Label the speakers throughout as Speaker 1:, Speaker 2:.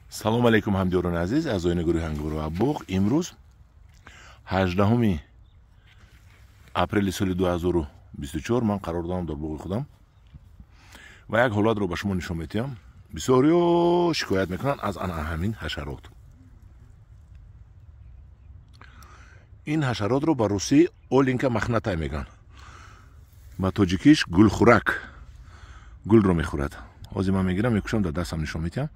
Speaker 1: салом алейкум ҳамдиёрони азиз, аъзоини гурӯҳи ҳангуру аббоғ. имрӯз 18 апрели соли 2024 ман қарор дорам дар боғи худам ва як ҳолатро ба шумо нишон медиҳам. бисёриё шикоят мекунанд аз ҳамин ҳашарот. ин ҳашаротро ба русӣ оленка махнатай мегӯянд, ба тоҷикиш гулхӯрак, гулро мехӯрад. ҳозир ман мегирам, мекушам, дар дастам нишон медиҳам.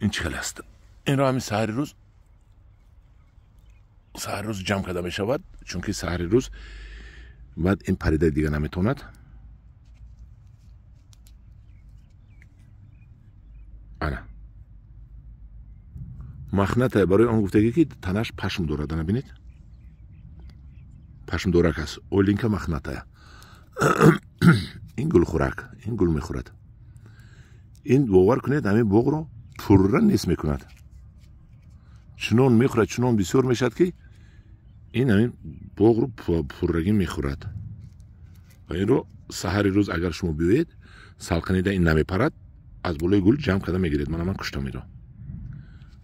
Speaker 1: ин чӣ хел аст? инро ҳамин саҳари рӯз ҷамъ карда мешавад, чунки саҳари рӯз баъд ин парида дига наметавонад. ана махната барои он гуфтагӣ ки танаш пашм дорад. набинед, пашмдорак аст. оленка махната. ин гулхӯрак, ин гул мехӯрад. ин бовар кунед, ҳамин боғро пурра нест мекунад. чунон мехӯрад, чунон бисёр мешавад ки ин ҳамин боғро пуррагӣ мехӯрад. ва инро саҳари рӯз агар шумо биёед, салқинида ин намепарад, аз болои гул ҷамъ карда мегиред. ман куштам инро.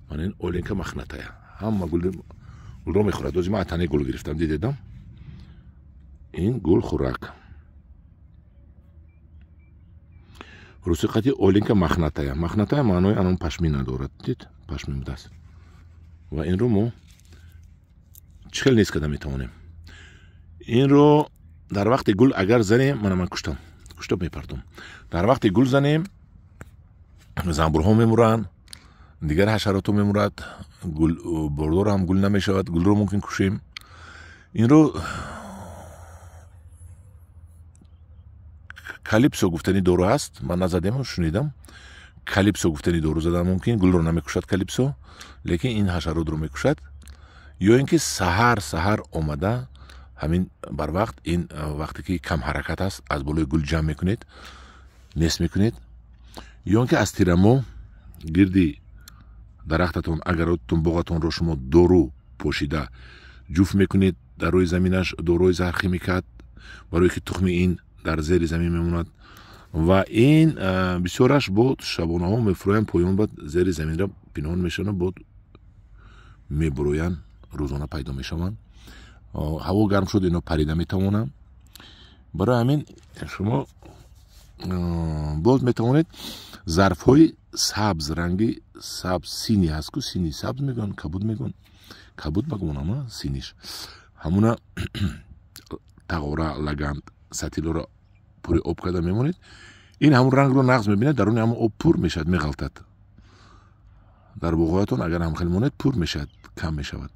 Speaker 1: ман ин оленка махнатая. ҳама гулро мехӯрад. ҳозир ман атане гул гирифтам, дидедам. ин гулхӯрак. русиқати оленка махнатая. махнатая маънои анон пашмина дорад. дид, пашмин будааст. ва инро мо чӣ хел нест карда метавонем. инро дар вақти гул агар занем, ман куштам мепартом. дар вақти гул занем, занбурҳо мемуранд, дигар ҳашаротҳо мемурад, бордор ҳам гул намешавад, гулро мумкин кушем. инро калипсо гуфтани дору ҳаст. ман назадем, шунидам. калипсо гуфтани дору задан мумкин. гулро намекушад калипсо, лекин ин ҳашаротро мекушад. ё ин ки саҳар омада, ҳамин барвақт, ин вақте ки кам ҳаракат аст, аз болои гул ҷамъ мекунед, нест мекунед. ё ин ки аз тирамо гирди дарахтатон, агаротон, боғатонро шумо дору пошида ҷуфт мекунед, дар рӯи заминаш дорои заҳрхимикат, барое ки тухми ин дар зери замин мемонад. ва ин бисёраш бод шабонаҳо мефуроянд, поён бад зери заминра пинҳон мешаванд, бод мебуроянд, рӯзона пайдо мешаванд. ҳаво гарм шуд, ино парида метавонанд. барои ҳамин шумо боз метавонед зарфҳои сабз, ранги сабз, сини ҳаст ку, сини сабз мегӯянд, кабуд мегӯянд, кабуд ба гумонам синиш, ҳамуна тағора, лаганд, сатилоро пури об карда мемонед. ин ҳамун рангро нағз мебинед, даруни ҳамун об пур мешавад, меғалтад. дар боғоятон агар ҳам хел монед, пур мешавад, кам мешавад.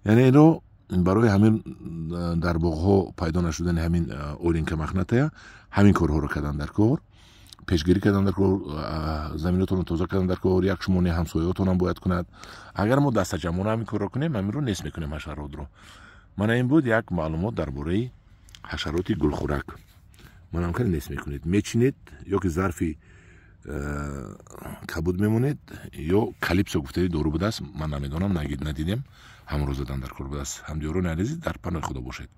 Speaker 1: яъне инро барои ҳамин дар боғҳо пайдо нашудани ҳамин оленка махнатая ҳамин корҳоро кардан дар кор, пешгирӣ кардан дар кор, заминотонро тоза кардан дар кор, як шумони ҳамсояотонам бояд кунад. агар мо дастаҷамона ҳамин корро кунем, ҳаминро нест мекунем ҳашаротро. мана ин буд як маълумот дар бораи ҳашароти гулхӯрак. манам кар нест мекунед, мечинед, ё ки зарфи кабуд мемонед, ё калипсо гуфтаи дору будааст. ман намедонам, надидем, ҳамро задан дар кор будааст. ҳамдиёрони азиз, дар паноҳи худо бошед.